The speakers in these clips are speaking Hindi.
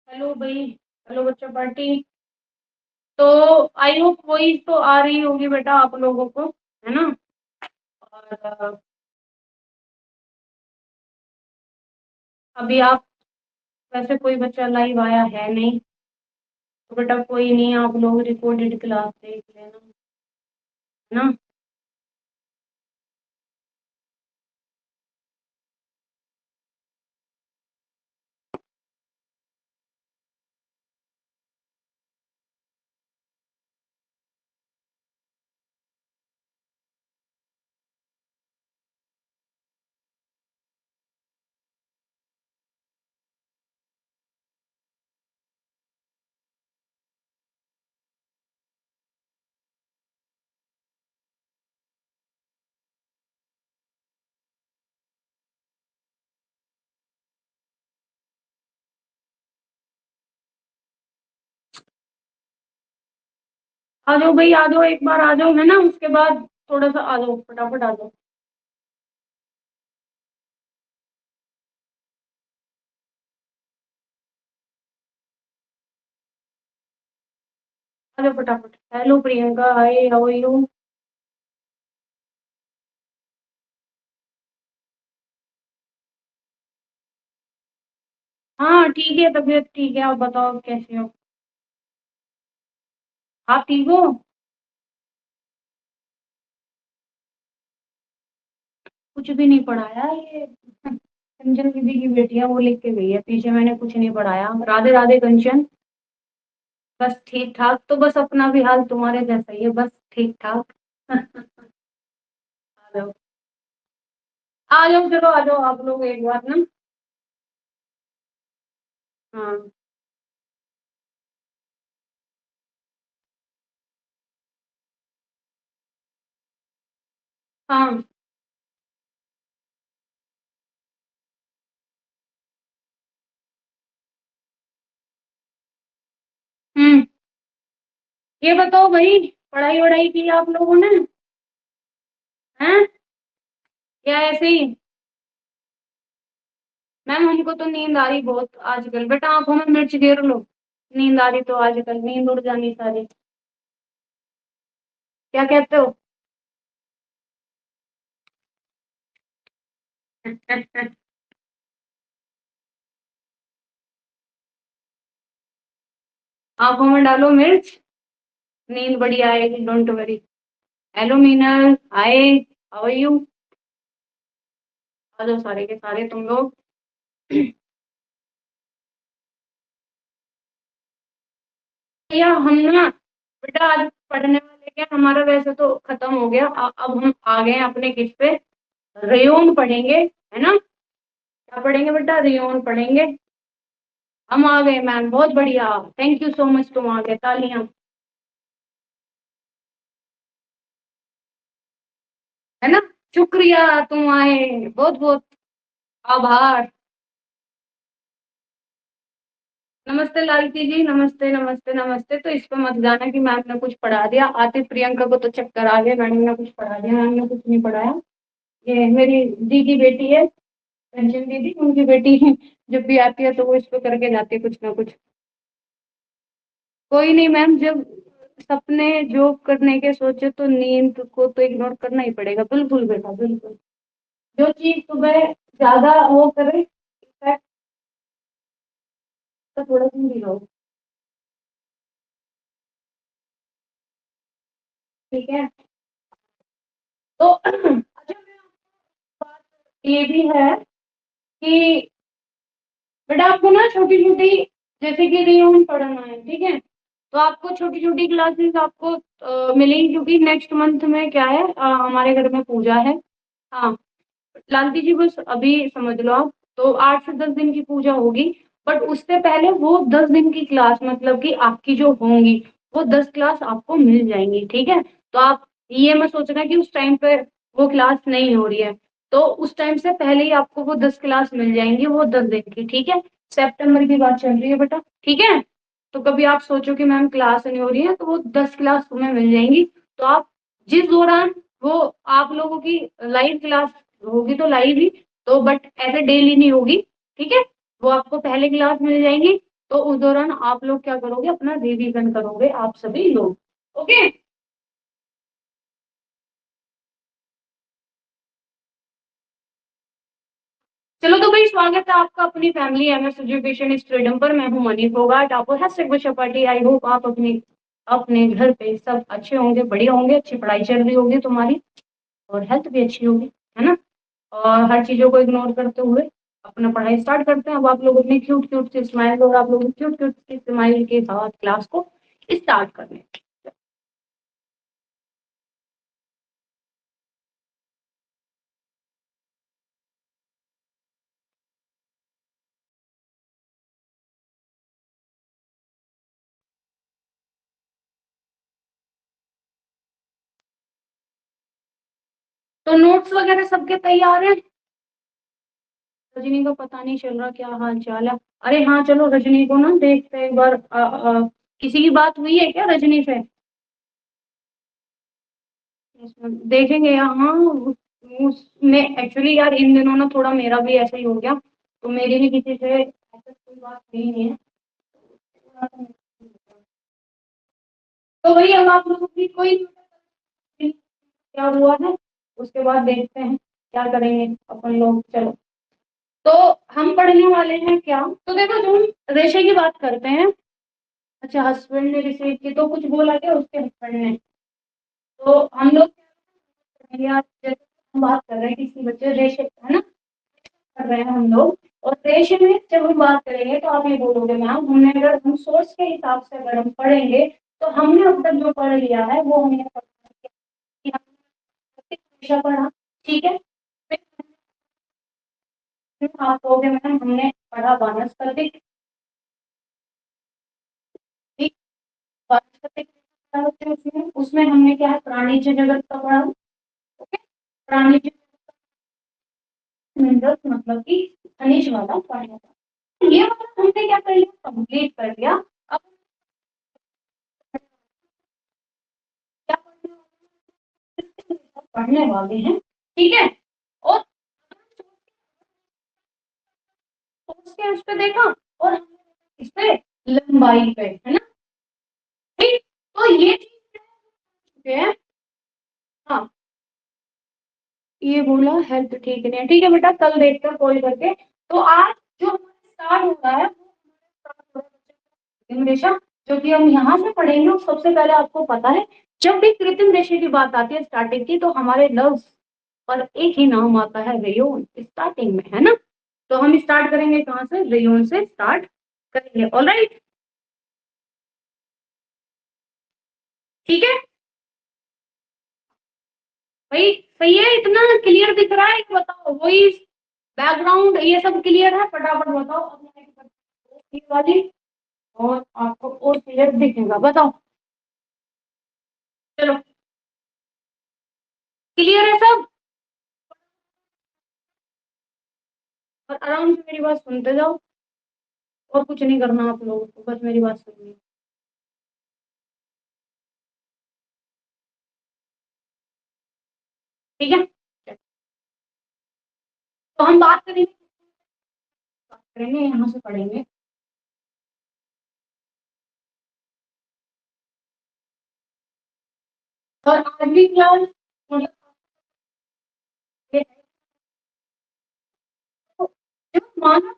हेलो भाई। हेलो बच्चा पार्टी। तो आई होप वही तो आ रही होगी बेटा आप लोगों को, है ना। और अभी आप वैसे कोई बच्चा लाइव आया है नहीं, तो बेटा कोई नहीं, आप लोग रिकॉर्डेड क्लास देख लेना, है ना। आ जाओ भाई, आ जाओ, एक बार आ जाओ, है ना, उसके बाद थोड़ा सा आ जाओ, फटाफट आ जाओ। आ जाओ फटाफट। Hello Priyanka, hi, how are you. हाँ ठीक है, तबीयत ठीक है, आप बताओ कैसे हो। आप ठीक हो। कुछ भी नहीं पढ़ाया ये कंचन दीदी की बेटी है, वो लिख के गई है पीछे, मैंने कुछ नहीं पढ़ाया। राधे राधे कंचन। बस ठीक ठाक, तो बस अपना भी हाल तुम्हारे जैसा ही है, बस ठीक ठाक। आ जाओ, आ जाओ, चलो आ जाओ आप लोग एक बार ना। हाँ। हाँ। हम्म। ये बताओ भाई, पढ़ाई वढ़ाई की आप लोगों ने, हैं, या ऐसे ही। मैम हमको तो नींद आ रही बहुत आजकल, बेटा आंखों में मिर्च गिर लो। नींद आ रही तो आजकल नींद उड़ जानी सारी। क्या कहते हो। आंखों में डालो मिर्च, नींद बड़ी आएगी, don't worry. Hello Meenal, hi, how are you. आ जाओ सारे के सारे तुम लोग। भैया हम ना, बेटा आज पढ़ने वाले क्या, हमारा वैसे तो खत्म हो गया, अब हम आ गए हैं अपने किस पे, रेयोन पढ़ेंगे, है ना। क्या पढ़ेंगे बेटा, रेयोन पढ़ेंगे। हम आ गए मैम, बहुत बढ़िया, थैंक यू सो मच, तुम आ गए, तालियां। है ना। शुक्रिया, तुम आए, बहुत बहुत आभार। नमस्ते लालती जी, नमस्ते नमस्ते नमस्ते। तो इस पे मत जाना कि मैम ने कुछ पढ़ा दिया, आती प्रियंका को तो चक्कर आ गया, मैडम ने कुछ पढ़ा दिया, मैम ने कुछ नहीं पढ़ाया। ये मेरी दी की बेटी है, रंजन दीदी, उनकी बेटी जब भी आती है तो वो इस पे करके जाती है कुछ ना कुछ। कोई नहीं मैम, जब सपने जो करने के सोचे तो नींद को तो इग्नोर करना ही पड़ेगा, बिल्कुल बेटा बिल्कुल। जो चीज सुबह ज्यादा वो करे, इफेक्ट, तो थोड़ा दूर ही रहो। ठीक है। तो अच्छा, मैं बात ये भी है कि बेटा आपको ना छोटी छोटी, जैसे कि रियून पढ़ना है, ठीक है, तो आपको छोटी छोटी क्लासेस आपको मिलेंगी, क्योंकि नेक्स्ट मंथ में क्या है, हमारे घर में पूजा है। हाँ, लालती जी बस अभी समझ लो आप, तो 8 से 10 दिन की पूजा होगी, बट उससे पहले वो 10 दिन की क्लास, मतलब कि आपकी जो होंगी, वो 10 क्लास आपको मिल जाएंगी, ठीक है। तो आप ये मत सोचना कि उस टाइम पे वो क्लास नहीं हो रही है, तो उस टाइम से पहले ही आपको वो 10 क्लास मिल जाएंगी, वो 10 दिन की, ठीक है। सितंबर की बात चल रही है बेटा, ठीक है। तो कभी आप सोचो कि मैम क्लास नहीं हो रही है, तो वो 10 क्लास तुम्हें मिल जाएंगी। तो आप जिस दौरान वो आप लोगों की लाइव क्लास होगी तो लाइव ही, तो बट ऐसे डेली नहीं होगी, ठीक है। वो आपको पहले क्लास मिल जाएंगी, तो उस दौरान आप लोग क्या करोगे, अपना रिवीजन करोगे आप सभी लोग। ओके। चलो तो भाई, स्वागत है आपका अपनी फैमिली एमएस एजुकेशन इस फ्रीडम पर। मैं हूँ मनी फोगाट, आपको हैशटैग विशा पार्टी। आई होप आप अपने अपने घर पे सब अच्छे होंगे, बढ़िया होंगे, अच्छी पढ़ाई चल रही होगी तुम्हारी, और हेल्थ भी अच्छी होगी, है ना। और हर चीजों को इग्नोर करते हुए अपना पढ़ाई स्टार्ट करते हैं। अब आप लोग अपनी क्यूट क्यूट सी स्माइल और आप लोग क्यूट क्यूट सी स्माइल के साथ क्लास को स्टार्ट करने। तो नोट्स वगैरह सबके तैयार हैं? रजनी को पता नहीं चल रहा क्या हाल चाल है। अरे हाँ, चलो रजनी को ना देखते हैं एक बार। किसी की बात हुई है क्या रजनी से? देखेंगे यहाँ। उसने एक्चुअली यार इन दिनों ना थोड़ा मेरा भी ऐसा ही हो गया, तो मेरी भी किसी से ऐसा कोई बात हुई नहीं है। तो वही, अब आप लोगों की कोई क्या हुआ है, उसके बाद देखते हैं क्या करेंगे अपन लोग। चलो, तो हम पढ़ने वाले हैं क्या? तो देखो, जो हम रेशे की बात करते हैं। अच्छा, हस्बैंड ने रिसीव की तो कुछ बोला क्या उसके हस्बैंड ने? तो हम लोग या जैसे हम बात कर रहे हैं किसी बच्चे रेशे, है ना, कर रहे हैं हम लोग। और रेशे में जब हम बात करेंगे तो आप ये बोलोगे मैम, हमने अगर हम सोर्स के हिसाब से अगर हम पढ़ेंगे तो हमने अब तक जो पढ़ लिया है वो हमने कि हमने हमेशा पढ़ा। ठीक है, फिर आप कहोगे मैम हमने पढ़ा वानस्पतिक। ठीक, वानस्पतिक क्या होते हैं उसमें? उसमें हमने क्या है, प्राणीज जगत का पढ़ा। ओके, प्राणीज मिनरल्स मतलब कि खनिज वाला पढ़ा था। ये वाला हमने क्या कर लिया, कंप्लीट कर लिया। अब क्या पढ़ने वाले हैं, ठीक है। और उसके उस पे देखा, और इस पे लंबाई पे, है ना। ठीक, तो ये चीज है। हाँ, ये बोला हेल्थ ठीक नहीं है, ठीक है बेटा, कल देखते हैं कॉल करके। तो आज जो स्टार्ट हो रहा है वो कृत्रिम रेशा, जो कि हम यहाँ से पढ़ेंगे। और सबसे पहले आपको पता है, जब भी कृत्रिम रेशे की बात आती है स्टार्टिंग की, तो हमारे लव्स और एक ही नाम आता है, रेयोन, स्टार्टिंग में, है ना। तो हम स्टार्ट करेंगे कहाँ से, रेयोन से स्टार्ट करेंगे। ऑलराइट, ठीक है भाई, सही है, इतना क्लियर दिख रहा है कि बताओ, वही बैकग्राउंड ये सब क्लियर है? फटाफट बताओ अपने वाली, और आपको और क्लियर दिखेगा, बताओ। चलो, क्लियर है सब? और आराम से मेरी बात सुनते जाओ, और कुछ नहीं करना आप लोगों को, बस मेरी बात सुननी है। ठीक है, तो हम बात करेंगे यहाँ से पढ़ेंगे। और आज भी क्लास मतलब ये है, तो जब मानव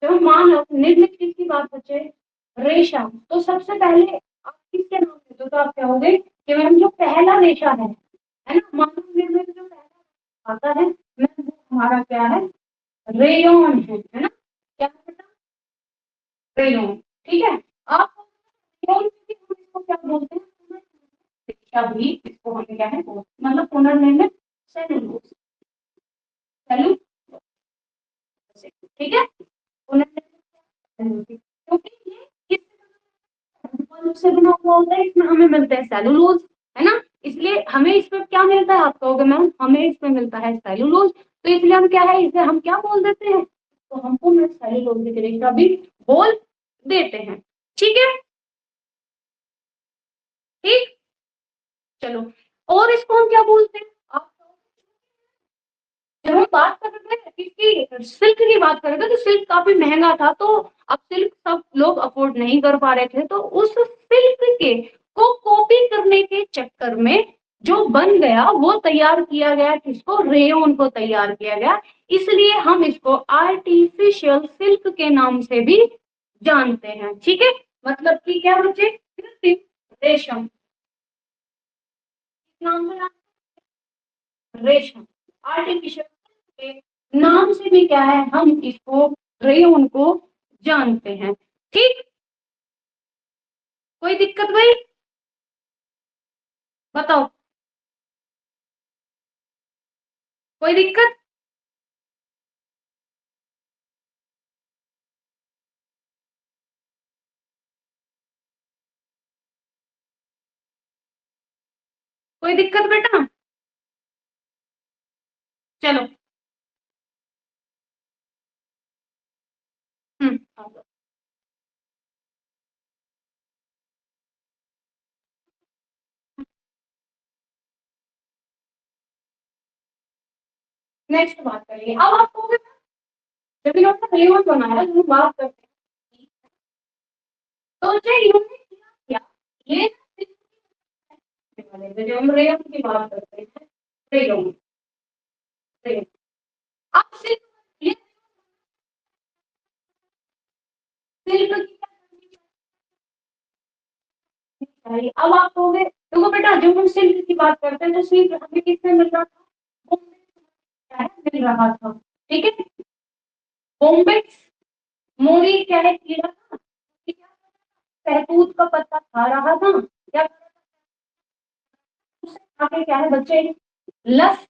जब मानव निर्मित किसकी बात बचे, रेशा, तो सबसे पहले आप किसके नाम लेते हो? तो आप कहोगे कि मैम जो पहला रेशा है ना, मानव निर्मित जो पहला आता है, मैम वो हमारा क्या है, रेयॉन है ना। क्या है बेटा, रेयॉन। ठीक है, आप रेयॉन भी हम इसको क्या बोलते हैं, रेशा भी इसको हम क्या है, मतलब पुनर्निर्मित सेलुलोज, सेलुलोज, ठीक है, पुनर्निर्मित सेलुलोज। क्योंकि ये फल से बना हुआ होता है, इसमें हमें मिलते हैं सेलुलोज, है ना। इसलिए हमें इसमें क्या मिलता है, आप कहोगे मैम हमें इसमें मिलता है सेलुलोज, तो इसलिए हम क्या है, इसे हम क्या बोल देते हैं, तो हमको मैं सेलुलोज की रेशा भी बोल देते हैं। ठीक है, ठीक, चलो। और इसको हम क्या बोलते हैं, आप जब हम बात कर रहे थे किसकी, सिल्क की बात कर रहे थे, तो सिल्क काफी महंगा था, तो अब सिल्क सब लोग अफोर्ड नहीं कर पा रहे थे, तो उस सिल्क के को कॉपी करने के चक्कर में जो बन गया वो तैयार किया गया, किसको, रेयन को तैयार किया गया। इसलिए हम इसको आर्टिफिशियल सिल्क के नाम से भी जानते हैं। ठीक है, मतलब कि क्या बच्चे, कृत्रिम रेशम, नाम में रेशम, आर्टिफिशियल के नाम से भी क्या है, हम इसको, रेयन को जानते हैं। ठीक, कोई दिक्कत भाई, बताओ, कोई दिक्कत? कोई दिक्कत बेटा? चलो। हम्म, नेक्स्ट बात करिए। अब आपको जब इन्होंने रेयन बनाया, जो बात करते हैं, तो जो इन्होंने क्या किया, ये जो हम रेयन की बात करते हैं, रेयन, रेयन, अब सिर्फ ये सिल्क की, अब आप कहोगे देखो बेटा, जब हम सिल्क की बात करते हैं तो सिल्क हमें किससे मिल रहा था, क्या है, मिल रहा था। ठीक है, बॉम्बे मोरी क्या है, कीड़ा था, सहतूत का पत्ता खा रहा था, क्या आगे क्या है बच्चे, लस,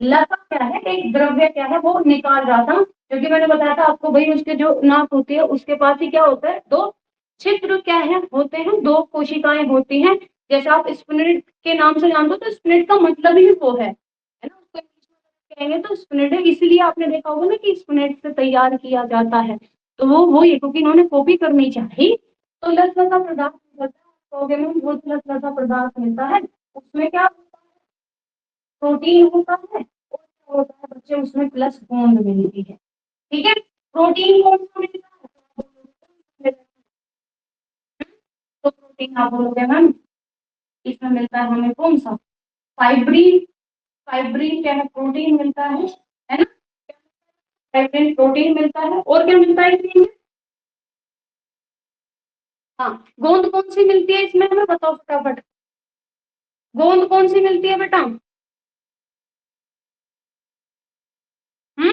लता क्या है, एक द्रव्य क्या है, वो निकाल रहा था, क्योंकि मैंने बताया था आपको भाई, उसके जो नाक होती है उसके पास ही क्या होता है, दो छिद्र क्या है होते हैं, दो कोशिकाएं होती हैं। जैसे आप स्पिनिट के नाम से जानते हो, तो स्पिनिट का मतलब ही वो है ना, उसको कहेंगे तो स्पिनिट है, इसीलिए आपने देखा होगा ना कि स्पिनिट से तैयार किया जाता है। तो वो ये, क्योंकि इन्होंने कॉपी करनी चाहिए, तो लसलसा पदार्थ वो लसलसा पदार्थ मिलता है, उसमें क्या प्रोटीन होता है, और क्या होता है बच्चे, उसमें प्लस बॉन्ड मिलती है। ठीक है, प्रोटीन कौन सा मिलता है, तो प्रोटीन आप बोलोगे मैम, इसमें मिलता है हमें कौन सा, फाइब्रिन, फाइब्रिन क्या है, प्रोटीन मिलता है ना, फाइब्रिन प्रोटीन मिलता है, और क्या मिलता है इसमें, हाँ, गोंद कौन सी मिलती है इसमें, हमें बताओ फटाफट, गोंद कौन सी मिलती है बेटा? हम्म,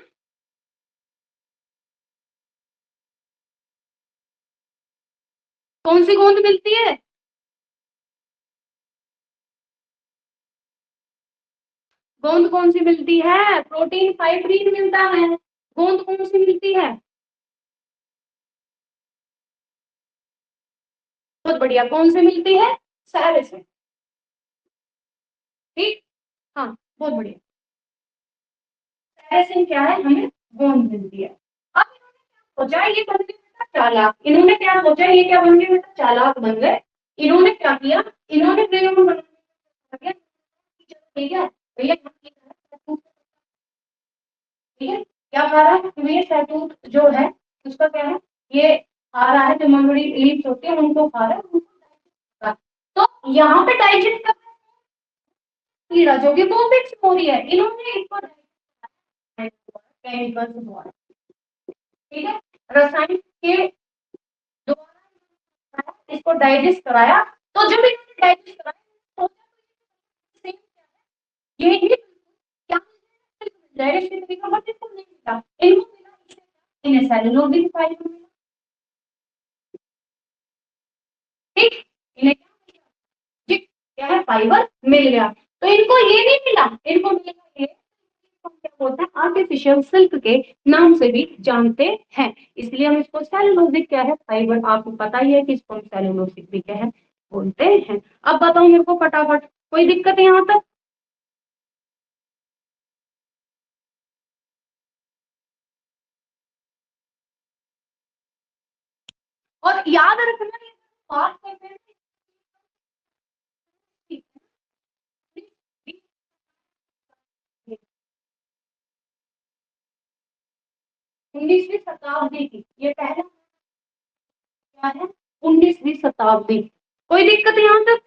कौन सी गोंद मिलती है? गोंद कौन सी मिलती है, प्रोटीन फाइब्रिन मिलता है, गोंद कौन सी मिलती है? बहुत बढ़िया, कौन से मिलती है, सारे से। ठीक, हाँ, बहुत बढ़िया, सारे से क्या है, हमें गोंद मिलती है। अब सोचा ये बन गए बेटा चालाक, इन्होंने क्या सोचा, ये क्या बन गए बेटा, चालाक बन गए। इन्होंने क्या किया, इन्होंने प्रयोग बना दिया, ठीक है भैया, ठीक है, क्या खा रहा है कि भैया, शहतूत जो है उसका क्या है, ये खा रहा है, जो मलबड़ी लीव्स होती है उनको खा रहा है, उनको digest कर रहा है। तो यहाँ पे डाइजेस्ट कर कीड़ा जो कि कॉम्प्लेक्स हो रही है, इन्होंने इसको केमिकल द्वारा, ठीक है, रसायन के द्वारा इसको डाइजेस्ट कराया। तो जब इन्होंने डाइजेस्ट कराया, तो यही क्या डायरेक्ट तरीका, बट इसको नहीं मिला, इनको मिला, इन्हें सेलुलोज फाइबर मिला। ठीक, इन्हें ठीक क्या है, फाइबर मिल गया। तो इनको ये नहीं मिला, इनको मिलेगा ये, क्या बोलते हैं, आर्टिफिशियल सिल्क के नाम से भी जानते हैं। इसलिए हम इसको सेलुलोजिक क्या है, फाइबर, आपको पता ही है कि इसको हम सेलुलोजिक भी क्या है बोलते हैं। अब बताओ मेरे को फटाफट, कोई दिक्कत है यहाँ तक? और याद रखना, बात करते हैं 19वीं शताब्दी की, ये पहला क्या है, 19वीं शताब्दी। कोई दिक्कत यहाँ तक?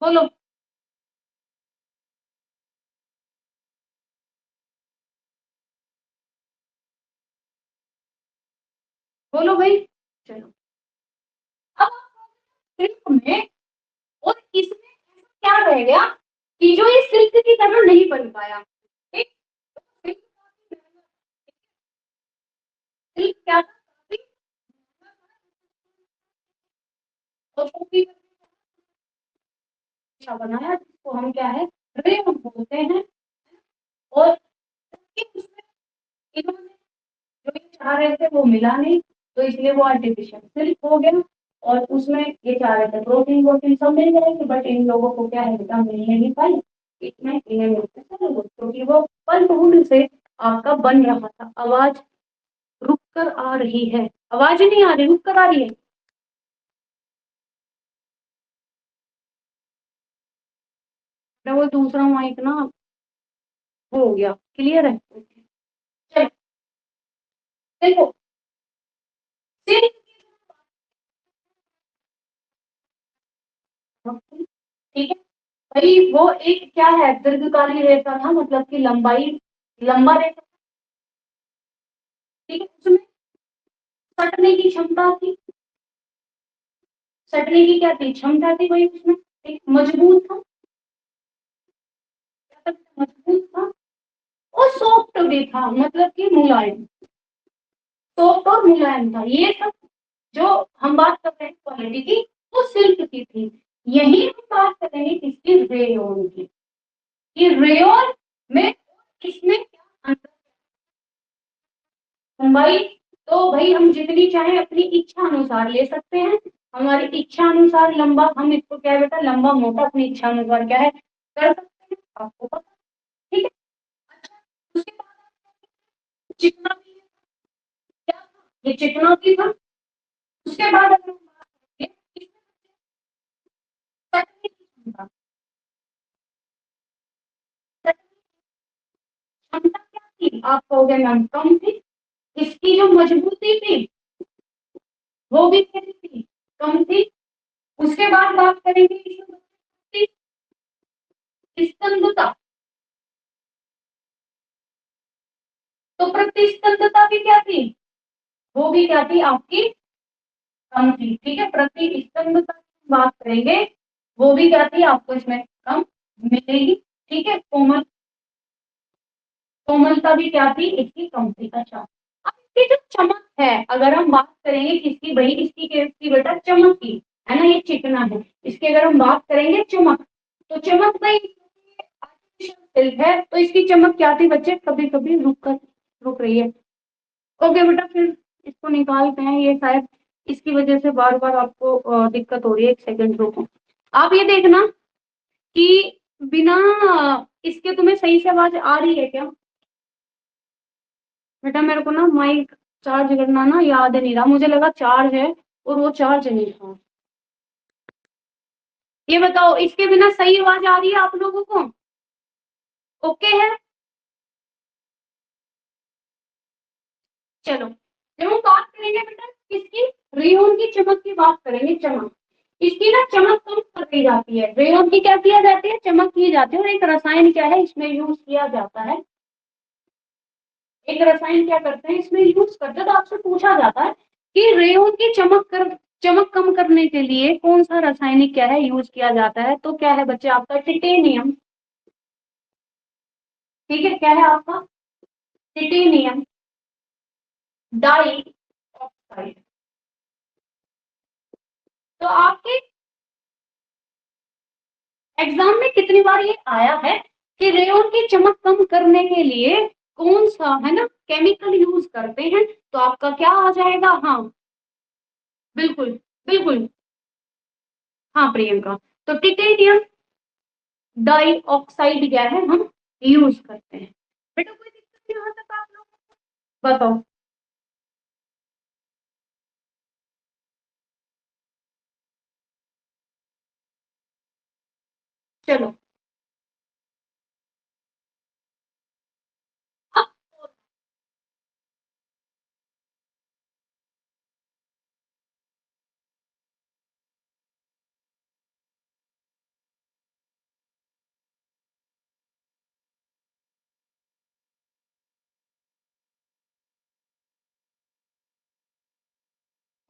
बोलो। बोलो भाई। चलो, अब सिल्क में, और इसमें क्या रह गया कि जो ये सिल्क की तरह नहीं बन पाया। ठीक, सिल्क सिल्क क्या था, अच्छा बनाया, जिसको हम क्या है, रेयन बोलते हैं। और उसमें इन्होंने जो ये चाह रहे थे वो मिला नहीं, तो इसलिए वो आर्टिफिशियल सिल्क हो गया। और उसमें ये चाह रहे थे प्रोटीन वोटीन सब मिल जाएगी, बट इन लोगों को क्या है, बेटा मिल नहीं पाई। इसमें इन्हें मिलते चलो, क्योंकि वो पल्प वुड से आपका बन रहा था। आवाज रुक कर आ रही है, आवाज ही नहीं आ रही, रुक कर आ रही है। तो वो दूसरा माइक ना वो हो गया, क्लियर है। चलो, देखो सिल्क, ठीक है भाई, वो एक क्या है, दीर्घकाली रेखा था, मतलब कि लंबाई, लंबा रेखा। ठीक है, उसमें सटने की क्षमता थी, सटने की क्या थी, क्षमता थी भाई उसमें। ठीक, मजबूत था, मजबूत था, और सॉफ्ट भी था, मतलब कि मुलायम, सॉफ्ट और मुलायम था। ये सब जो हम बात कर रहे हैं क्वालिटी की, वो सिल्क की थी। यही हम बात करेंगे किसकी, रेयॉन की, कि रेयॉन में किसमें क्या अंतर, लंबाई। तो भाई हम जितनी चाहे अपनी इच्छा अनुसार ले सकते हैं, हमारी इच्छा अनुसार लंबा, हम इसको क्या है बेटा, लंबा मोटा अपनी इच्छा अनुसार क्या है कर सकते हैं, आपको पता। ठीक है, अच्छा, उसके बाद चिकना भी है, क्या था? ये चिकना भी था। उसके बाद अगर हम बात करें, सटने की क्षमता, क्षमता क्या थी, आप कहोगे मैम कम थी। इसकी जो मजबूती थी वो भी कैसी थी, कम थी। उसके बाद बात करेंगे इसकी स्तंभता, तो प्रतिस्पंदता भी क्या थी, वो भी क्या थी आपकी, कम थी। ठीक है, प्रतिस्पंदता की बात करेंगे, वो भी क्या थी आपको इसमें कम मिलेगी। ठीक है, कोमल, कोमलता भी क्या थी इसकी, कम थी। अच्छा, अब इसकी जो चमक है, अगर हम बात करेंगे किसकी भाई, इसकी कैसी बेटा, चमक की, है ना, ये चिकना है, इसकी अगर हम बात करेंगे चमक, तो चमक भाई आर्टिफिशियल सिल्क है, तो इसकी चमक क्या थी बच्चे, कभी कभी रुक रही है। ओके बेटा, फिर इसको निकालते हैं, ये शायद इसकी वजह से बार बार आपको दिक्कत हो रही है। एक सेकंड रुको, आप ये देखना कि बिना इसके तुम्हें सही से आवाज आ रही है क्या। बेटा मेरे को ना माइक चार्ज करना ना याद नहीं रहा, मुझे लगा चार्ज है और वो चार्ज नहीं था। ये बताओ, इसके बिना सही आवाज आ रही है आप लोगों को, ओके है। चलो, जब हम बात करेंगे बेटा किसकी, रेयॉन की चमक की बात करेंगे, चमक, इसकी ना चमक कम कर दी जाती है, रेयॉन की क्या किया जाती है, चमक की जाती है, और एक रसायन क्या है इसमें यूज किया जाता है, एक रसायन क्या करते हैं इसमें यूज करते हैं। तो आपसे पूछा जाता है कि रेयॉन की चमक कम करने के लिए कौन सा रासायनिक क्या है यूज किया जाता है, तो क्या है बच्चे आपका टिटेनियम। ठीक है, क्या है आपका, टिटेनियम डाई ऑक्साइड। तो आपके एग्जाम में कितनी बार ये आया है कि रेयॉन की चमक कम करने के लिए कौन सा है ना केमिकल यूज करते हैं, तो आपका क्या आ जाएगा, हाँ बिल्कुल, बिल्कुल, हाँ प्रियंका, तो टिटेनियम डाई ऑक्साइड क्या है हम यूज करते हैं। बेटा कोई दिक्कत नहीं, यहाँ तक आप लोग बताओ। चलो, अब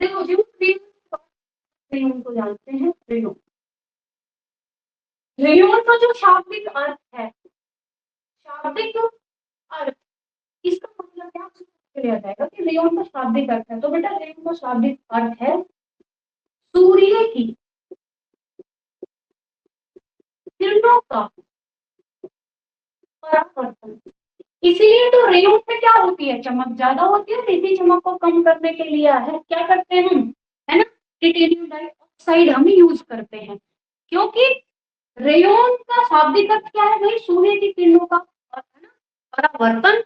देखो जो रेयन को जानते हैं, रेयन, रेयन का जो शाब्दिक अर्थ है, शाब्दिक अर्थ, इसका मतलब क्या चलिए आ जाएगा कि रेयन का शाब्दिक अर्थ है। तो बेटा रेयन का शाब्दिक अर्थ है सूर्य की किरणों का परावर्तन। इसीलिए तो रेयन में क्या होती है, चमक ज्यादा होती है। इसी चमक को कम करने के लिए है क्या करते हैं हम, है ना, टिटेनियम डाइऑक्साइड हम यूज करते हैं, क्योंकि रेयन का शाब्दिक अर्थ क्या है भाई, सूर्य की किरणों का, है ना, परावर्तन।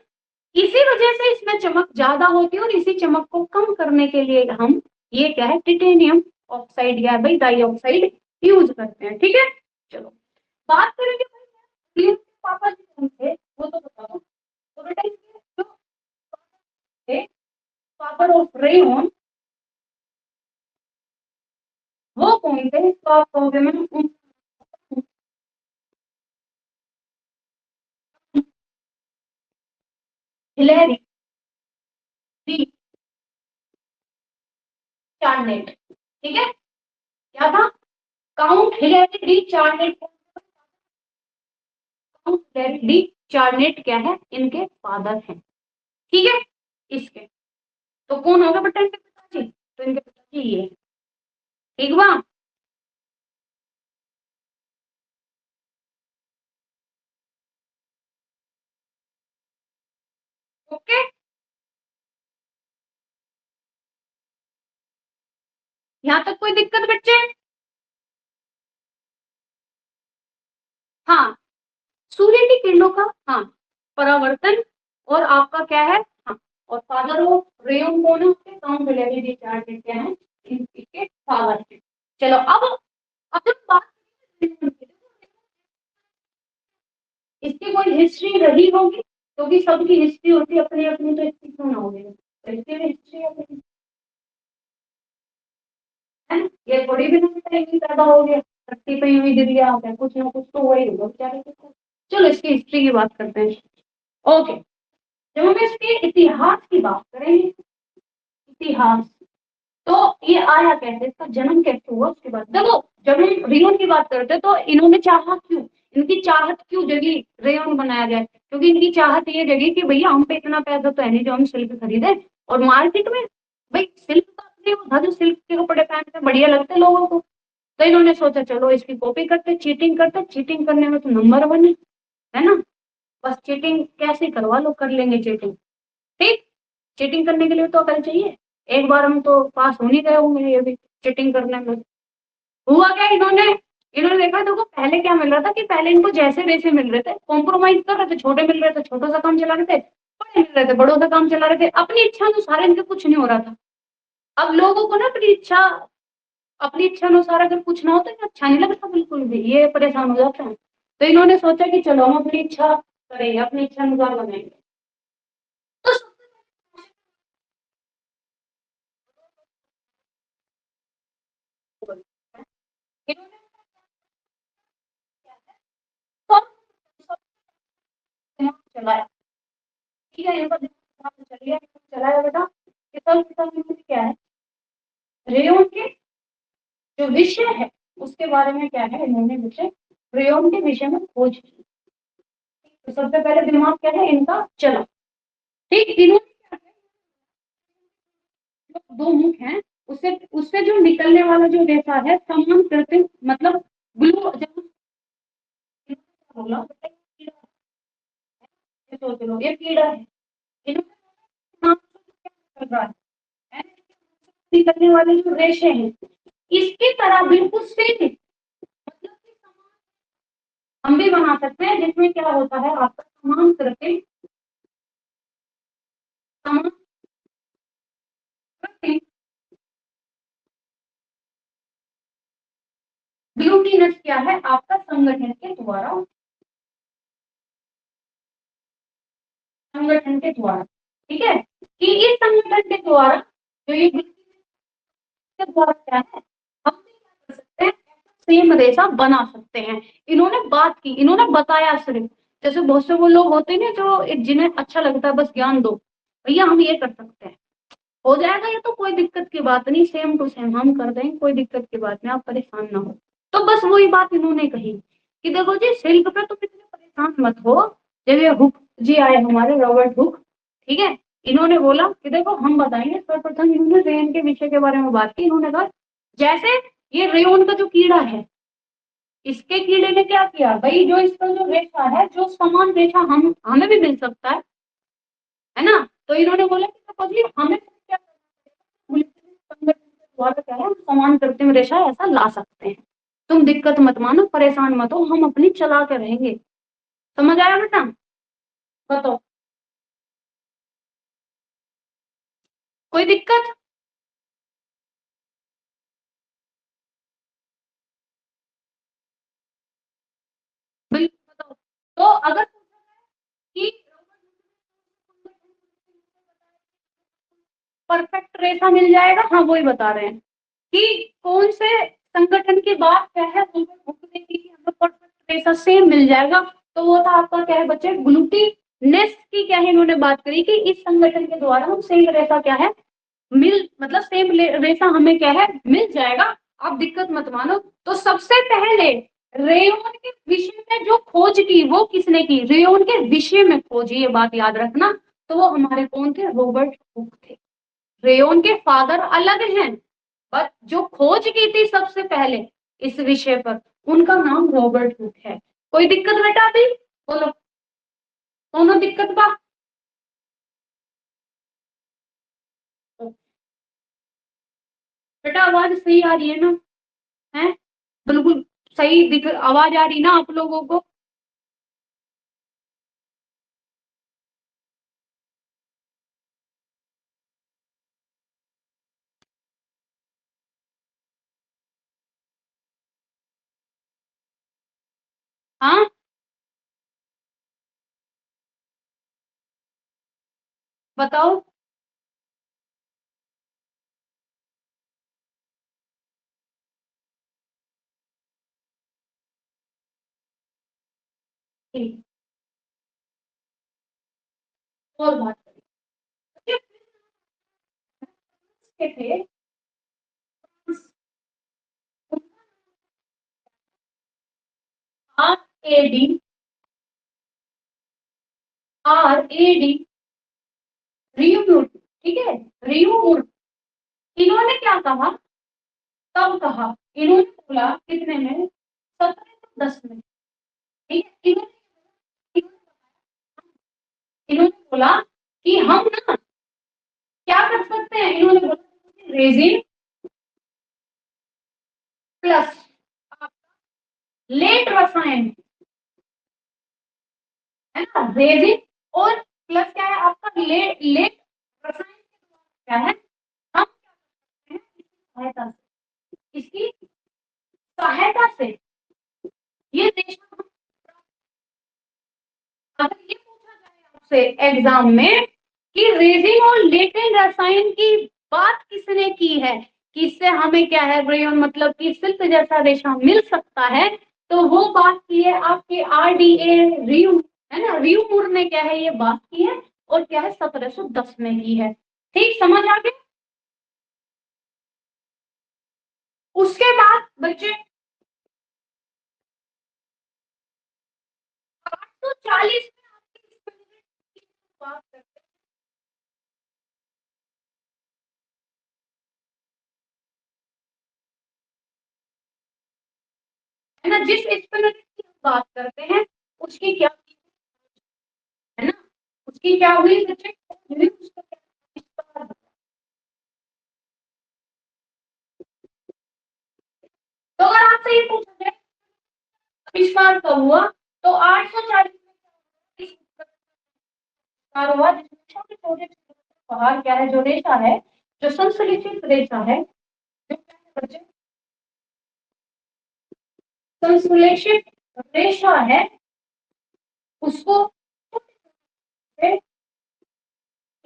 इसी वजह से इसमें चमक ज्यादा होती है और इसी चमक को कम करने के लिए हम ये क्या है, टिटेनियम ऑक्साइड या भाई डाइऑक्साइड यूज करते हैं। ठीक है, चलो बात करेंगे भाई पापा जी कौन थे वो तो बता दो। तो बेटा इसके जो थे फादर ऑफ रेयन वो कौन थे, तो आप कहोगे मैंने हिलेरी डी चार्नेट। ठीक है, क्या था, Count Hillary de Charnet. Count Hillary de Charnet क्या है, इनके फादर हैं। ठीक है, इसके तो कौन होगा बेटा इनके पिताजी, तो इनके पिताजी ये, ठीक बा। ओके, यहाँ तक कोई दिक्कत बच्चे। हाँ, सूर्य की किरणों का, हाँ, परावर्तन, और आपका क्या है, हाँ, और फादर ऑफ रेयन कौन है, उसके काउंट हिलेरी चार्ट क्या है, इनके फादर है। चलो अब जब बात करें इसकी कोई हिस्ट्री रही होगी, क्योंकि सबकी हिस्ट्री होती है अपनी अपनी, तो इसकी क्यों ना होगी, तो इसकी भी हिस्ट्री है ना? ये थोड़ी भी नहीं पैदा हो गया धरती पे यूं ही गिर गया, कुछ ना कुछ तो वही होगा बेचारे को। चलो इसकी हिस्ट्री की बात करते हैं। ओके, जब हम इसके इतिहास की बात करेंगे, इतिहास, तो ये आया कैसे, इसका जन्म कैसे हुआ, उसके बाद देखो जब हम रेयन की बात करते हैं तो इन्होंने चाहा क्यों, इनकी चाहत क्यों जगी रेयन बनाया जाए, क्योंकि इनकी चाहत ये जगी कि भैया हम पे इतना पैसा तो है नहीं जो हम सिल्क खरीदे, और मार्केट में भाई सिल्क का अपने वो था जो सिल्क के कपड़े पहनते बढ़िया लगते लोगों को। तो इन्होंने सोचा चलो इसकी कॉपी करते, चीटिंग करने में तो नंबर वन है ना, बस चीटिंग कैसे करवा लो, कर लेंगे चीटिंग। ठीक, चीटिंग करने के लिए तो अकल चाहिए, एक बार हम तो पास हो नहीं गए होंगे ये भी चीटिंग करने में। हुआ क्या, इन्होंने इन्होंने देखा, देखो पहले क्या मिल रहा था कि पहले इनको जैसे वैसे मिल रहे थे, कॉम्प्रोमाइज कर रहे थे, छोटे मिल रहे थे छोटों सा काम चला रहे थे, बड़े मिल रहे थे बड़ों का काम चला रहे थे, अपनी इच्छा अनुसार इनके कुछ नहीं हो रहा था। अब लोगों को ना अपनी इच्छा अनुसार अगर कुछ ना हो तो इन्हें अच्छा नहीं लगता, बिल्कुल भी ये परेशान हो जाते हैं। तो इन्होंने सोचा कि चलो हम अपनी इच्छा करेंगे, अपनी इच्छा अनुसार बनाएंगे। तो इन्होंने सब दिमाग चलाया। ठीक है, इनका दिमाग चलिए चलाया बेटा, क्या है, रेयन के जो विषय है उसके बारे में क्या है, इन्होंने विषय रेयन के विषय में खोज की। तो सबसे पहले दिमाग क्या है इनका चला। ठीक, इन्होंने जो दो मुख हैं उससे उससे जो निकलने वाला जो रेखा है समान कृत्रिम मतलब ग्लू, जब बोला ये सोच लो ये कीड़ा है, इन्होंने कर रहा है, निकलने वाले जो रेशे हैं इसकी तरह बिल्कुल सेम, मतलब हम भी बना सकते हैं, जिसमें क्या होता है आपका समान कृत्रिम, समान कृत्रिम ग्लूटिनस क्या है आपका संगठन के द्वारा, ठीक है, कि इस संगठन के द्वारा जो ये के द्वारा क्या है हम कर सकते हैं, सेम रेशा बना सकते हैं। इन्होंने बात की, इन्होंने बताया सिर्फ, जैसे बहुत से वो लोग होते हैं ना जो जिन्हें अच्छा लगता है बस ज्ञान दो, भैया हम ये कर सकते हैं, हो जाएगा ये तो कोई दिक्कत की बात नहीं, सेम टू सेम हम कर देंगे, कोई दिक्कत की बात नहीं, आप परेशान ना हो। तो बस वही बात इन्होंने कही कि देखो जी सिल्क पे तुम इतने परेशान मत हो। जब ये हुक जी आए हमारे रॉबर्ट हुक, ठीक है, इन्होंने बोला कि देखो हम बताएंगे। सर्वप्रथम इन्होंने रेयन के विषय के बारे में बात की। इन्होंने कहा जैसे ये रेयन का जो कीड़ा है, इसके कीड़े ने क्या किया भाई, जो इसका जो रेशा है, जो समान रेशा हम हमें भी मिल सकता है ना। तो इन्होंने बोला कि देखो जी हमें क्या संगठन के द्वारा क्या है, हम समान कृत्रिम रेशा ऐसा ला सकते हैं। तुम दिक्कत मत मानो, परेशान मत हो, हम अपनी चला के रहेंगे। समझ आया बेटा? बताओ, कोई दिक्कत? बिल्कुल बताओ। तो अगर कि परफेक्ट रेशा मिल जाएगा, हाँ वही बता रहे हैं कि कौन से संगठन की बात क्या है, उनको भुगतने की हमें परफेक्ट रेशा सेम मिल जाएगा। तो वो था आपका क्या है बच्चे, ग्लूटीनेस की क्या है इन्होंने बात करी कि इस संगठन के द्वारा हम सेम रेशा क्या है मिल, मतलब सेम रेशा हमें क्या है मिल जाएगा। आप दिक्कत मत मानो। तो सबसे पहले रेयोन के विषय में जो खोज की वो किसने की, रेयोन के विषय में खोज, ये बात याद रखना। तो वो हमारे कौन थे, रॉबर्ट हुक थे। रेयोन के फादर अलग हैं, बट जो खोज की थी सबसे पहले इस विषय पर, उनका नाम रॉबर्ट हुक है। कोई दिक्कत बेटा अभी? बोलो, कोनो दिक्कत बा? बेटा आवाज सही आ रही है ना? है, बिल्कुल सही दिख आवाज आ रही ना आप लोगों को? हाँ, बताओ। ठीक, और बात करिए। के थे RAD, RAD, रियूमुर, ठीक है, रियूमुर। इन्होंने क्या कहा, तब कहा, इन्होंने बोला कितने में, 1710 में, ठीक है। इन्होंने बोला कि हम ना क्या कर सकते हैं, इन्होंने बोला रेजिन प्लस लेट रसायन, है ना, रेजिन और प्लस क्या है आपका लेट रसायन क्या है, हम क्या करते हैं इसकी सहायता से ये देश, अगर ये पूछा जाए आपसे एग्जाम में कि रेजिन और लेटेंट रसायन की बात किसने की है, कि इससे हमें क्या है रेयन मतलब कि सिल्क जैसा रेशा मिल सकता है, तो वो बात की है आपके RDA रियू, है ना, रियूमुर ने क्या है ये बात की है, और क्या है 1710 में की है। ठीक, समझ आ गया? उसके बाद बच्चे 840 में आपकी बात करते हैं ना, जिस एक्सपेरिमेंट की बात करते हैं उसकी क्या, है ना, उसकी क्या हुई बच्चे, उसका क्या, तो अगर आपसे ये पूछा जाए आविष्कार कब हुआ, तो 840 में आविष्कार हुआ, जिसमें छोटे छोटे बाहर क्या है जो रेशा है, जो संश्लेषित रेशा है, जो क्या है बच्चे, संश्लेषित रेशा है, उसको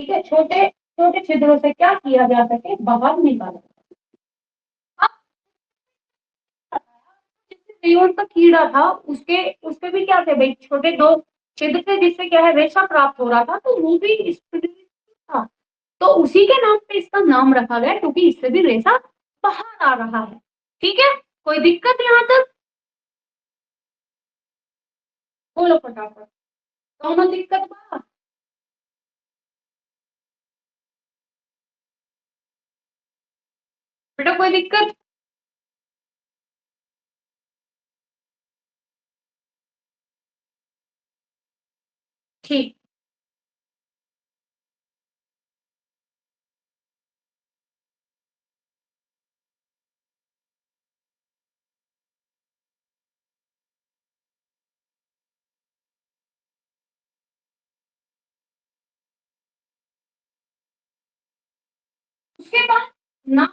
ठीक है छोटे छोटे छिद्रों से क्या किया जा सके, बाहर निकाला। अब रेयोन का कीड़ा था, उसके उसके भी क्या थे भाई, छोटे दो छिद्र थे जिससे क्या है रेशा प्राप्त हो रहा था, तो वो भी इस था। तो उसी के नाम पे इसका नाम रखा गया क्योंकि इससे भी रेशा बाहर आ रहा है। ठीक है, कोई दिक्कत यहाँ तक? बोलो फटाफट, कौन दिक्कत बा? बेटा कोई दिक्कत? ठीक। उसके बाद नाम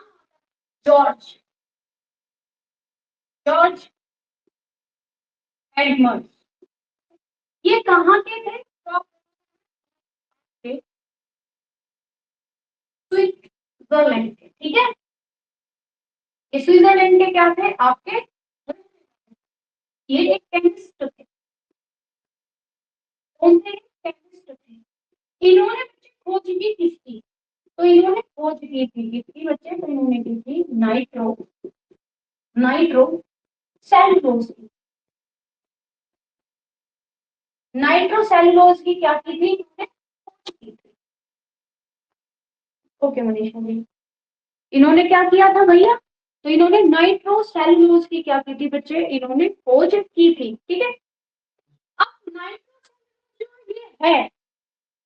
जॉर्ज, जॉर्ज एडमंड। ये कहाँ के थे? स्विट्जरलैंड के। ठीक है, ये स्विट्जरलैंड के क्या थे आपके? ये एक केमिस्ट थे। कौन थे? केमिस्ट थे। इन्होंने खोज भी किसकी? तो इन्होंने खोज की थी किसकी बच्चे? तो इन्होंने की थी नाइट्रो, नाइट्रो सेलुलोज की। नाइट्रो सेलुलोज की क्या की थी? इन्होंने खोज की थी। ओके मनीषा जी, इन्होंने क्या किया था भैया? तो इन्होंने नाइट्रो सेलुलोज की क्या की थी बच्चे? इन्होंने खोज की थी। ठीक है, अब नाइट्रो जो ये है,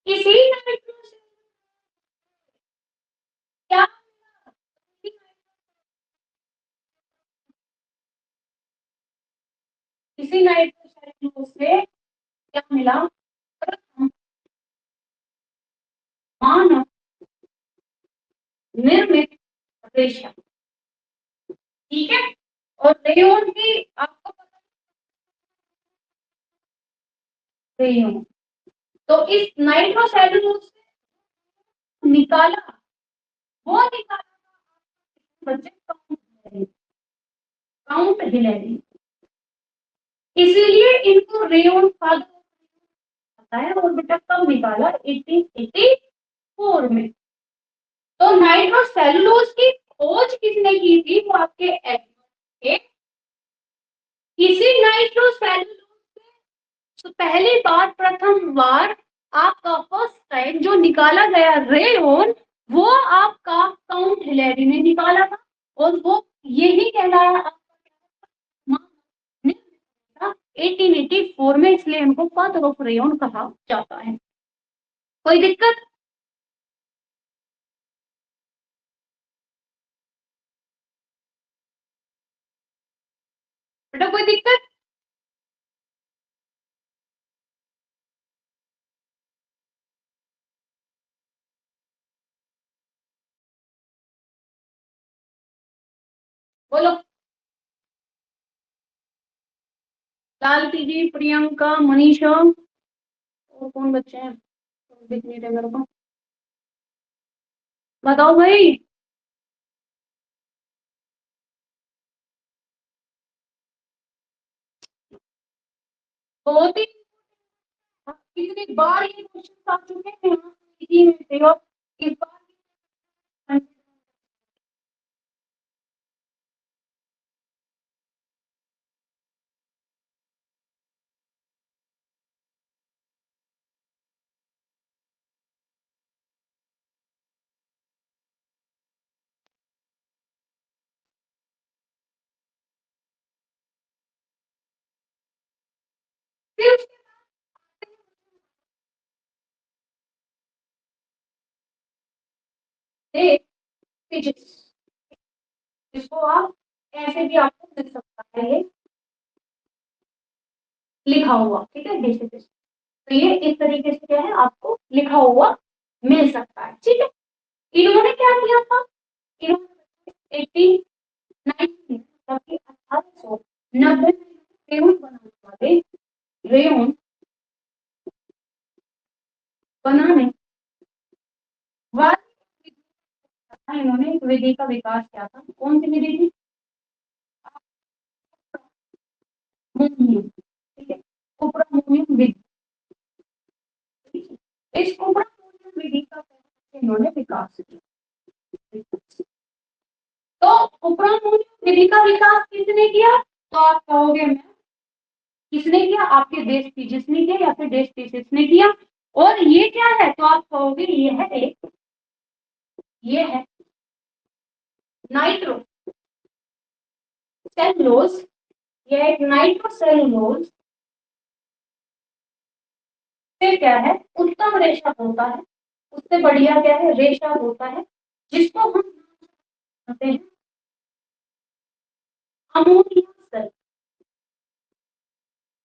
इसी नाइट्रो क्या, इसी नाइट्रो सेलुलोज से क्या मिला? मानव निर्मित रेशा। ठीक है, और रेयोन की आपको पता है रेयोन। तो इस नाइट्रोसेलुलोज से निकाला, वो निकाला बच्चे काउंट हिलेरी। इसीलिए इनको रेयोन फादर पता है। और बेटा कब निकाला? 1884 में। तो नाइट्रोसेलुलोज की खोज किसने की थी? वो आपके एडवर्ड। इसी नाइट्रोसेलुलोज तो पहली बार, प्रथम बार आपका फर्स्ट टाइम जो निकाला गया रेयोन, वो आपका काउंट हिलेरी ने निकाला था। और वो यही कहलाया 1884 में, इसलिए इनको फादर ऑफ रेयोन कहा जाता है। कोई दिक्कत? बेटा कोई दिक्कत? बोलो। लालती जी, प्रियंका, मनीषा, और कौन बच्चे हैं दिख नहीं रहे मेरे को? बताओ भाई। बहुत ही कितनी बार ये क्वेश्चन आ चुके हैं यहाँ में से, और इस बार फिर फिजिक्स, इसको आप ऐसे भी आपको मिल सकता है ये लिखा हुआ। ठीक है, बेसिक। तो ये इस तरीके से क्या है, आपको लिखा हुआ मिल सकता है। ठीक है, इन्होंने क्या किया था? इन्होंने 1890 1890 रेयन बनाने वाले, रेयन बनाने वाले इन्होंने एक विधि का विकास किया था। कौन सी विधि थी? ठीक है, कुप्रामोनियम विधि। इस कुप्रामोनियम विधि का इन्होंने विकास। तो उपरामूल्य विधि का विकास किसने किया? तो आप कहोगे मैं, किसने किया? आपके देश की जिसने किया या फिर देश की जिसने किया। और ये क्या है? तो आप कहोगे ये है नाइट्रो सेलुलोज। यह एक नाइट्रो सेलुलोज से क्या है, उत्तम रेशा होता है, उससे बढ़िया क्या है, रेशा होता है, जिसको हम कहते हैं अमोनिया सेल।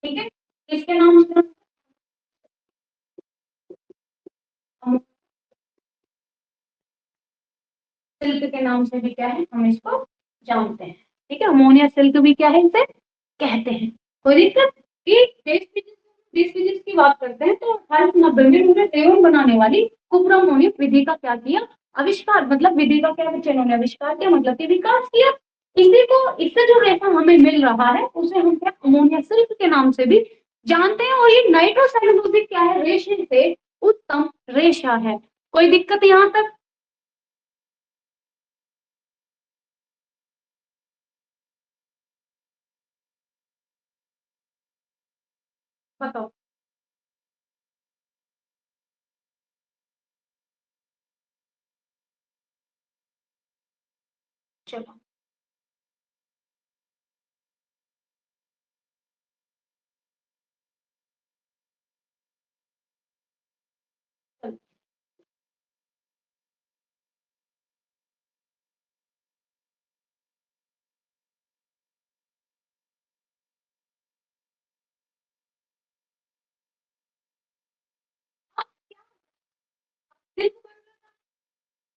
ठीक है, इसके नाम से सिल्क के नाम से भी क्या है, हम इसको जानते हैं। ठीक है, अमोनिया सिल्क भी क्या है, इसे कहते हैं। कोई दिक्कत? देश फिजिक्स की बात करते हैं तो 1890 में उन्होंने रेयन बनाने वाली कुप्रामोनियम विधि का क्या किया, आविष्कार। मतलब विधि का क्या बच्चे इन्होंने आविष्कार किया, मतलब कि विकास किया। इसी को, इससे जो रेशा हमें मिल रहा है उसे हम क्या अमोनिया सिल्क के नाम से भी जानते हैं। और ये नाइट्रोसेलुलोसिक क्या है, रेशे से उत्तम रेशा है। कोई दिक्कत यहाँ तक? बताओ। चलो।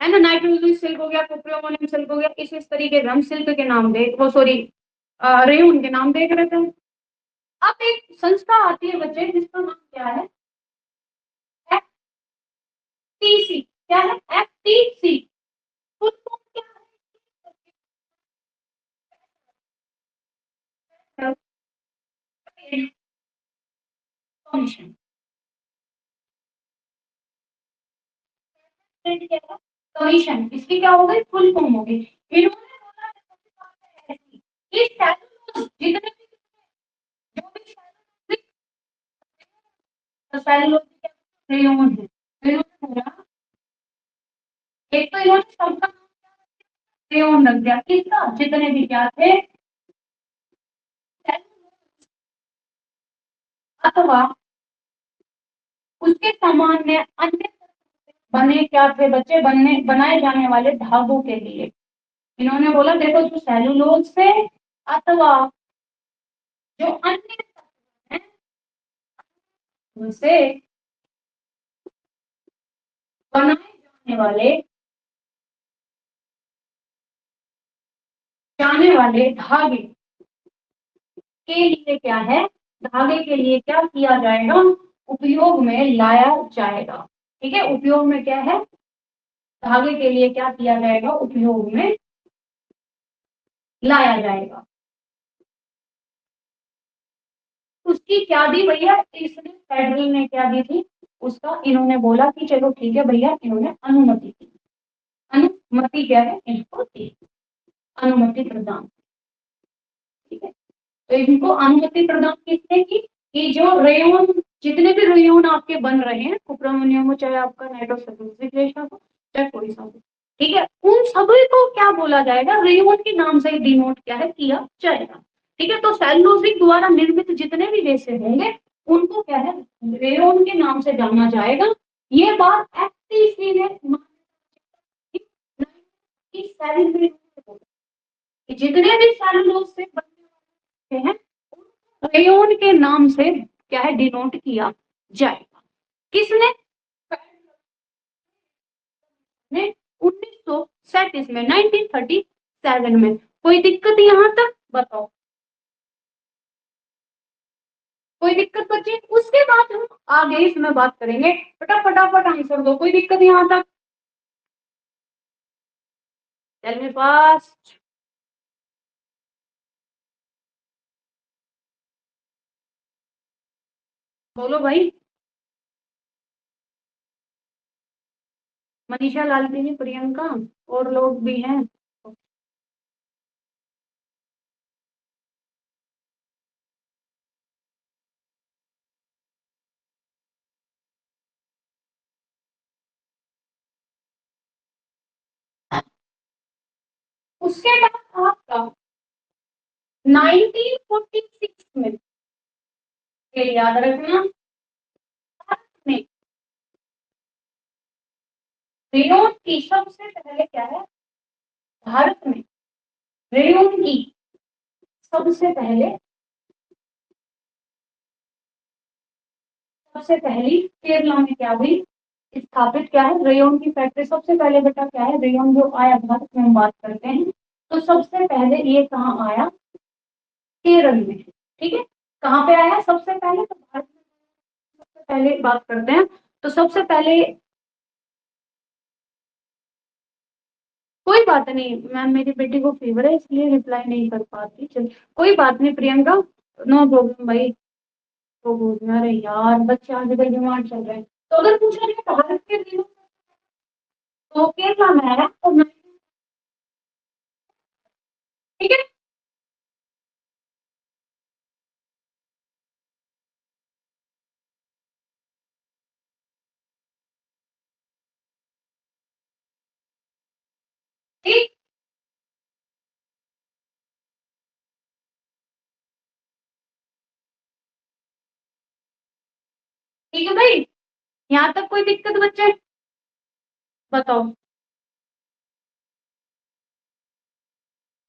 है ना, नाइट्रोजन सिल्क हो गया, कुप्रोमोनियम सिल्क हो गया, इस तरीके से हम सिल्क के नाम दे, वो सॉरी रेयन के नाम देख रहे थे। अब एक संस्था आती है बच्चे जिसका नाम क्या है, एफटीसी। क्या है? एफटीसी। उसको क्या है, कमीशन। कमीशन इसकी क्या हो गई, फुल फॉर्म हो गई। इन्होंने बोला कि सेलुलोज जितने भी, जो भी सेलुलोज रेयन है, इन्होंने बोला, एक तो इन्होंने सबका रेयन रख दिया, किसका, जितने भी क्या थे अथवा उसके समान में अन्य बने क्या थे बच्चे, बनने बनाए जाने वाले धागों के लिए इन्होंने बोला देखो, जो सेलुलोज से अथवा जो अन्य हैं उनसे बनाए जाने वाले धागे के लिए क्या है, धागे के लिए क्या किया जाएगा, उपयोग में लाया जाएगा। ठीक है, उपयोग में क्या है, धागे के लिए क्या किया जाएगा, उपयोग में लाया जाएगा। उसकी क्या दी भैया, तीसरे फेडरल ने क्या दी थी, उसका इन्होंने बोला कि चलो ठीक है भैया, इन्होंने अनुमति दी। अनुमति क्या है, इनको दी, अनुमति प्रदान। ठीक है, तो इनको अनुमति प्रदान किसने की, कि जो रेयन, जितने भी रेयन आपके बन रहे हैं कुप्रामोनियम हो, चाहे आपका नाइट्रोसेलुलोसिक रेशा हो, चाहे कोई सा हो, ठीक है, उन सभी को क्या बोला जाएगा, रेयन के नाम से डिनोट क्या है, किया जाएगा। ठीक है, तो सेलुलोसिक द्वारा निर्मित जितने भी रेशे होंगे उनको क्या है, रेयन के नाम से जाना जाएगा। ये बात एफटीसी ने जितने भी सेलुलोज से बनते हैं रेयन के नाम से क्या है, डिनोट किया जाएगा। किसने? ने 1937 में, 1937 में। कोई दिक्कत यहाँ तक? बताओ। कोई दिक्कत बच्चे? उसके बाद हम आगे इसमें बात करेंगे। फटाफट आंसर दो, कोई दिक्कत यहाँ तक? Tell me fast. बोलो भाई। मनीषा लालटेनी प्रियंका और लोग भी हैं। उसके बाद आपका 1946 में, ये याद रखना, में रेयॉन की सबसे पहले क्या है, भारत में रेयॉन की सबसे पहले, सबसे पहली केरला में क्या हुई, स्थापित क्या है, रेयॉन की फैक्ट्री सबसे पहले। बेटा क्या है, रेयॉन जो आया भारत में हम बात करते हैं, तो सबसे पहले ये कहाँ आया, केरल में। ठीक है, कहाँ पे आया सबसे पहले, तो भारत में सबसे पहले बात करते हैं। तो सबसे पहले, कोई बात नहीं मैम, मेरी बेटी को फीवर है इसलिए रिप्लाई नहीं कर पाती। चल कोई बात नहीं प्रियंका, नो प्रॉब्लम भाई। तो बोल रहे, अरे यार बच्चे आजकल बीमार चल रहे हैं। तो अगर पूछा जाए भारत के दिनों, तो केरला में है तो ठीक है। ठीक, ठीक है भाई, यहाँ तक कोई दिक्कत बच्चे, बताओ।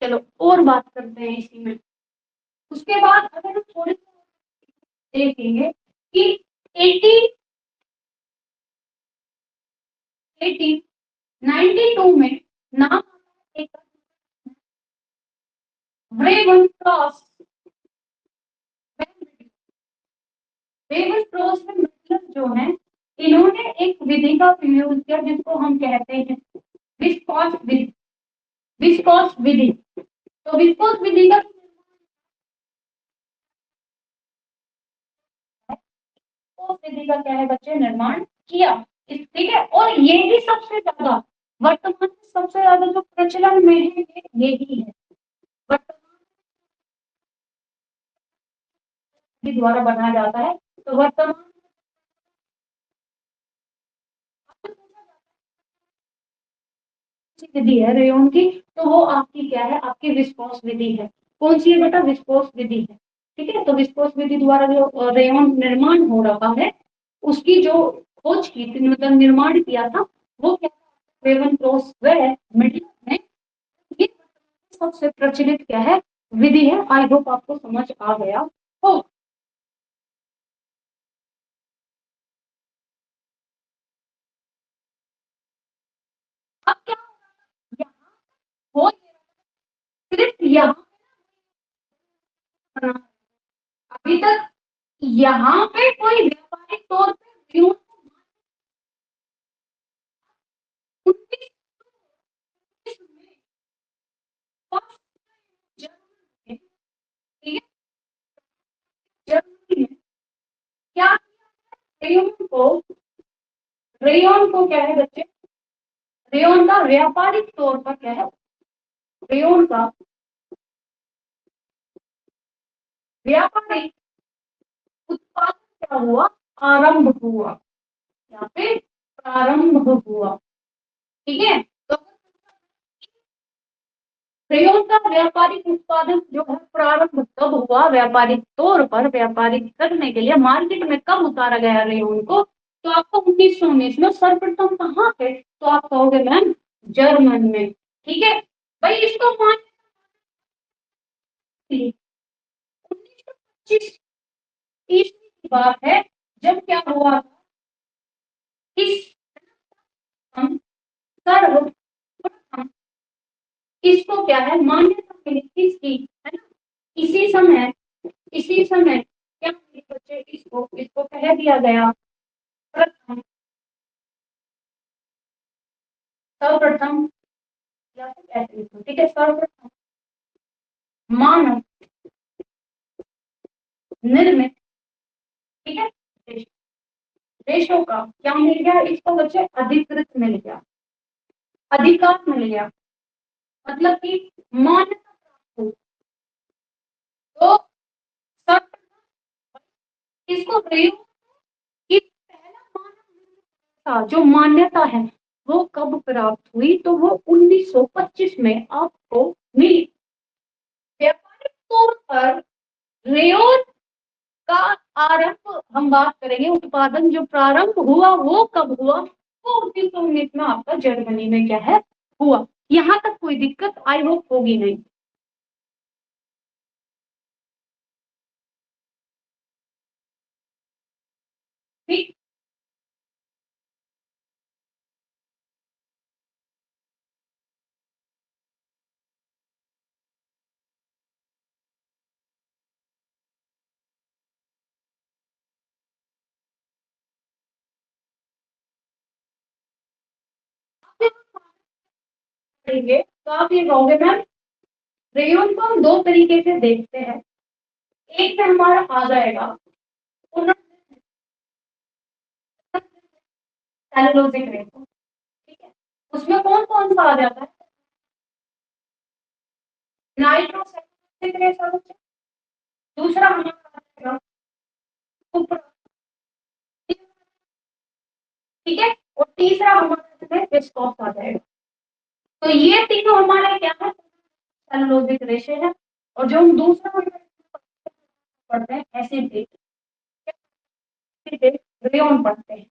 चलो और बात करते हैं इसी में। उसके बाद अगर हम थोड़े से देखेंगे कि 80 1892 में नाम एक ब्रेवन क्रॉस, ब्रेवन क्रॉस में मतलब जो है, इन्होंने एक विधि का प्रयोग किया जिसको हम कहते हैं विस्कॉस विधि। विस्कॉस विधि, तो विस्कॉस विधि का विस्कोस विधि का क्या है बच्चे, निर्माण किया। ठीक है, और ये ही सबसे ज्यादा वर्तमान में सबसे ज्यादा जो प्रचलन में है ये ही है, वर्तमान विधि द्वारा बनाया जाता है। तो वर्तमान विधि है रेयन की, तो वो आपकी क्या है, आपकी विस्कोस विधि है। कौन सी है बेटा, विस्कोस विधि है। ठीक है, तो विस्कोस विधि द्वारा जो रेयन निर्माण हो रहा है, उसकी जो खोज की थी, मतलब निर्माण किया था, वो क्या, रेवन क्रॉस वे मिडिल में, ये सबसे प्रचलित क्या है, विधि है। आई होप आपको समझ आ गया हो। अब क्या, यहाँ हो, सिर्फ यहाँ, अभी तक यहाँ पे कोई व्यापारिक तौर पे व्यू, 19 में जर्मनी, ठीक है, जर्मनी में क्या, रेयन को, रेयन को क्या है बच्चे, रेयन का व्यापारिक तौर पर क्या है, रेयन का व्यापारिक उत्पादन क्या हुआ, आरंभ हुआ, यहाँ पे प्रारंभ हुआ। ठीक है, तो रेयन का व्यापारिक उत्पादन जो है प्रारंभ कब हुआ, व्यापारिक तौर पर व्यापारिक करने के लिए मार्केट में कब उतारा गया रेयन को, तो आपको 1919 में सर्वप्रथम कहाँ पे, तो आप कहोगे मैम जर्मन में। ठीक है भाई, इसको मान 1925 ईस्वी की बात है, जब क्या हुआ, इस हम सर्वप्रथम इसको क्या है, मान्यता मिली किसकी, है ना, इसी समय, इसी समय क्या बच्चे, इसको इसको कह दिया गया प्रथम, सर्वप्रथम, या फिर ऐसे लिखो, ठीक है, सर्वप्रथम मानव निर्मित, ठीक है, देश, देशों का क्या मिल गया इसको बच्चे, अधिकृत मिल गया। अधिकार मिल गया, मतलब कि मान्यता प्राप्त हुई। तो सब इसको प्रयोग की पहला मानव जो मान्यता है वो कब प्राप्त हुई, तो वो 1925 में आपको मिली। व्यापारिक तौर पर रेयोन का आरंभ हम बात करेंगे, उत्पादन जो प्रारंभ हुआ वो कब हुआ, वो 1919 में आपका जर्मनी में क्या है हुआ। यहाँ तक कोई दिक्कत आई होप होगी नहीं। ठीक, करेंगे तो आप ये कहोगे मैम रेयोन को हम दो तरीके से देखते हैं। एक में हमारा आ जाएगा सेलुलोजिक रेशो, ठीक है, उसमें कौन कौन सा आ जाता है, नाइट्रोसेलुलोजिक रेशो, दूसरा हमारा आ जाएगा सुपर, ठीक है, और तीसरा हमारा है विस्कोस आ जाएगा। तो ये तीनों हमारे क्या है, सेलुलोजिक रेशे है। और जो हम दूसरा पढ़ते हैं एसिड रेयोन पढ़ते हैं,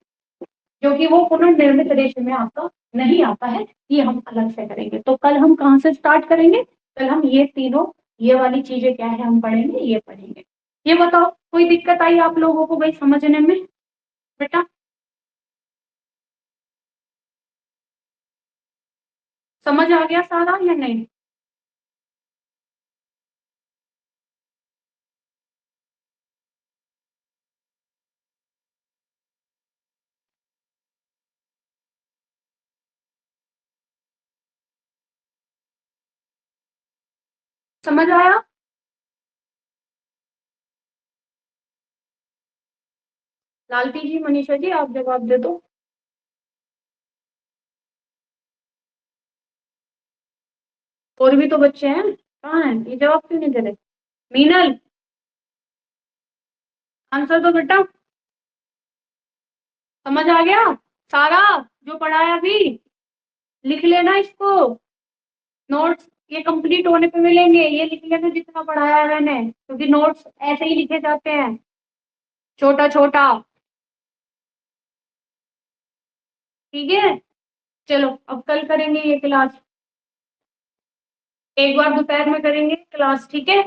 जो कि वो पुनर्निर्मित रेशे में आपका नहीं आता है, ये हम अलग से करेंगे। तो कल हम कहाँ से स्टार्ट करेंगे, कल हम ये तीनों, ये वाली चीजें क्या है हम पढ़ेंगे, ये पढ़ेंगे। ये बताओ कोई दिक्कत आई आप लोगों को भाई समझने में बेटा, समझ आ गया सारा या नहीं? समझ आया? लालती जी, मनीषा जी, आप जवाब दे दो। और भी तो बच्चे हैं, कहाँ हैं ये, जवाब क्यों नहीं दे रहे? मीनल, आंसर दो बेटा। समझ आ गया सारा जो पढ़ाया अभी? लिख लेना इसको, नोट्स ये कंप्लीट होने पे मिलेंगे, ये लिख लेना जितना पढ़ाया है मैंने, क्योंकि नोट्स ऐसे ही लिखे जाते हैं, छोटा छोटा। ठीक है, चलो अब कल करेंगे ये क्लास, एक बार दोपहर में करेंगे क्लास, ठीक है?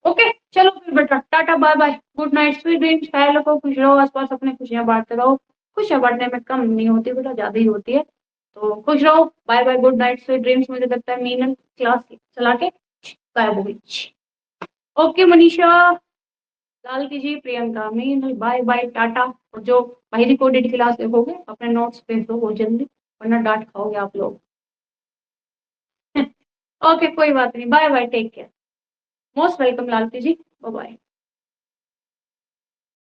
ओके, चलो फिर बेटा, tata bye bye, good night, sweet dreams, ख्याल रखो, खुश रहो, आसपास अपने खुशियां बांटते रहो। खुशियां बांटने में कम नहीं होती बेटा, ज्यादा ही होती है। तो खुश रहो, bye bye, good night, sweet dreams. मुझे लगता है मीनन क्लास चला के गायब हो गई। ओके मनीषा, लाल की जी, प्रियंका, मीनल, बाय बाय, टाटा। और जो भाई रिकॉर्डेड क्लास देखोगे अपने नोट्स भेज दो वो जल्दी, वरना डांट खाओगे आप लोग। ओके, कोई बात नहीं, bye bye, take care, most welcome Lalti ji, bye bye.